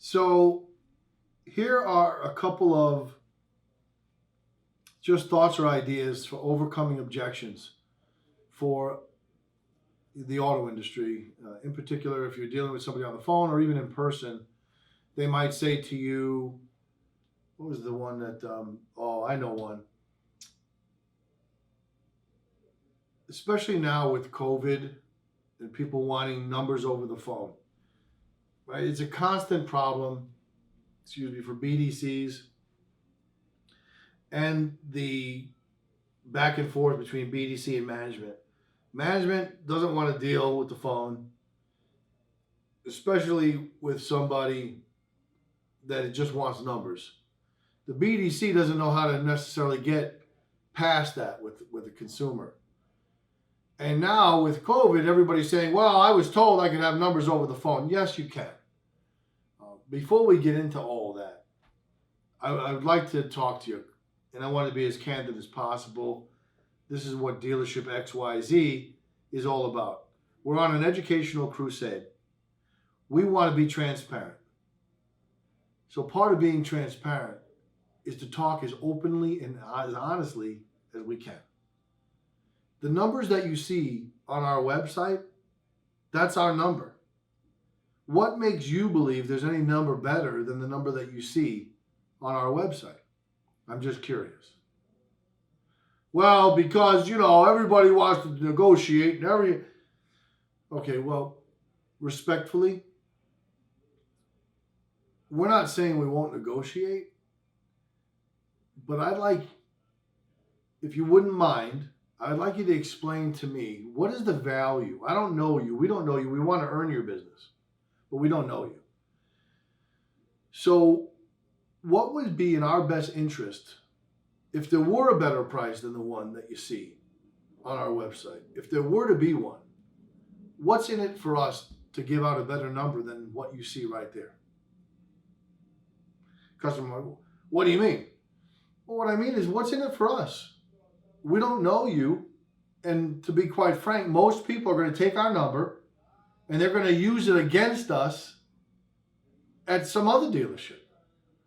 So here are a couple of just thoughts or ideas for overcoming objections for the auto industry. In particular, if you're dealing with somebody on the phone or even in person, they might say to you, what was the one that, I know one. Especially now with COVID and people wanting numbers over the phone, right? It's a constant problem, for BDCs and the back and forth between BDC and management. Management doesn't want to deal with the phone, especially with somebody that just wants numbers. The BDC doesn't know how to necessarily get past that with the consumer. And now with COVID, everybody's saying, well, I was told I could have numbers over the phone. Yes, you can. Before we get into all that, I would like to talk to you, and I want to be as candid as possible. This is what Dealership XYZ is all about. We're on an educational crusade. We want to be transparent. So part of being transparent is to talk as openly and as honestly as we can. The numbers that you see on our website, that's our number. What makes you believe there's any number better than the number that you see on our website? I'm just curious. Well, because, everybody wants to negotiate and Okay, well, respectfully, we're not saying we won't negotiate, but if you wouldn't mind, I'd like you to explain to me, what is the value? I don't know you. We don't know you. We want to earn your business, but we don't know you. So what would be in our best interest if there were a better price than the one that you see on our website? If there were to be one, what's in it for us to give out a better number than what you see right there? Customer, what do you mean? Well, what I mean is, what's in it for us? We don't know you. And to be quite frank, most people are going to take our number and they're going to use it against us at some other dealership,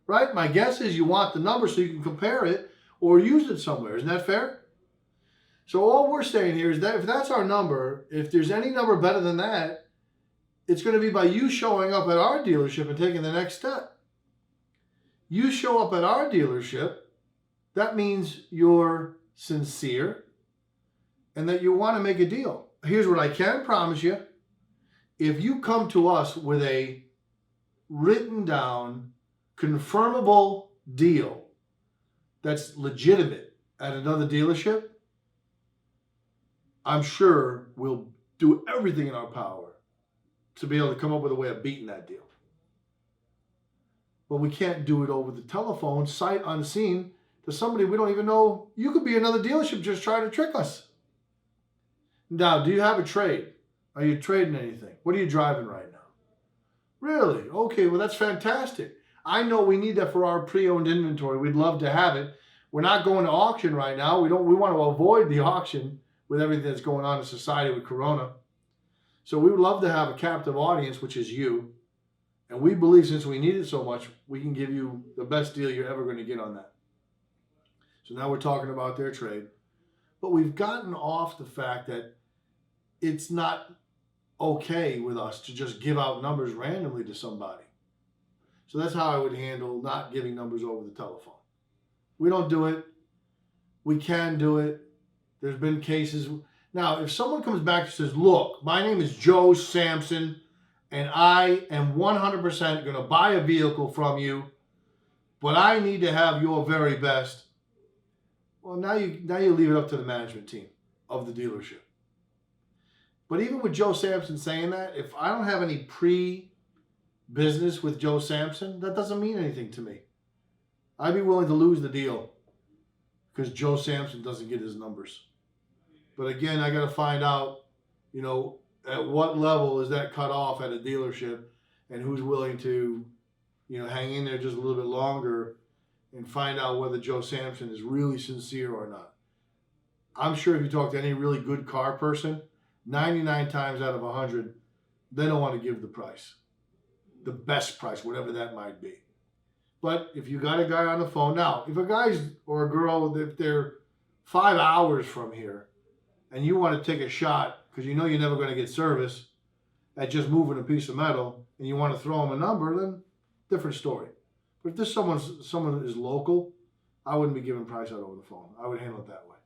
right? My guess is you want the number so you can compare it or use it somewhere. Isn't that fair? So all we're saying here is that if that's our number, if there's any number better than that, it's going to be by you showing up at our dealership and taking the next step. You show up at our dealership, that means you're sincere and that you want to make a deal. Here's what I can promise you. If you come to us with a written down, confirmable deal that's legitimate at another dealership, I'm sure we'll do everything in our power to be able to come up with a way of beating that deal. But we can't do it over the telephone, sight unseen, to somebody we don't even know. You could be another dealership just trying to trick us. Now, do you have a trade? Are you trading anything? What are you driving right now? Really? Okay, well, that's fantastic. I know we need that for our pre-owned inventory. We'd love to have it. We're not going to auction right now. We want to avoid the auction with everything that's going on in society with Corona. So we would love to have a captive audience, which is you. And we believe since we need it so much, we can give you the best deal you're ever going to get on that. So now we're talking about their trade. But we've gotten off the fact that it's not okay with us to just give out numbers randomly to somebody. So that's how I would handle not giving numbers over the telephone. We don't do it. We can do it. There's been cases. Now, if someone comes back and says, look, my name is Joe Sampson, and I am 100% going to buy a vehicle from you, but I need to have your very best. Well, now you leave it up to the management team of the dealership. But even with Joe Sampson saying that, if I don't have any pre-business with Joe Sampson, that doesn't mean anything to me. I'd be willing to lose the deal because Joe Sampson doesn't get his numbers. But again, I got to find out, at what level is that cut off at a dealership and who's willing to, hang in there just a little bit longer and find out whether Joe Sampson is really sincere or not. I'm sure if you talk to any really good car person, 99 times out of 100, they don't want to give the price. the best price, whatever that might be. But if you got a guy on the phone, now, if a guy's or a girl, if they're 5 hours from here and you want to take a shot because you know you're never going to get service at just moving a piece of metal and you want to throw them a number, then different story. But if this someone is local, I wouldn't be giving price out over the phone. I would handle it that way.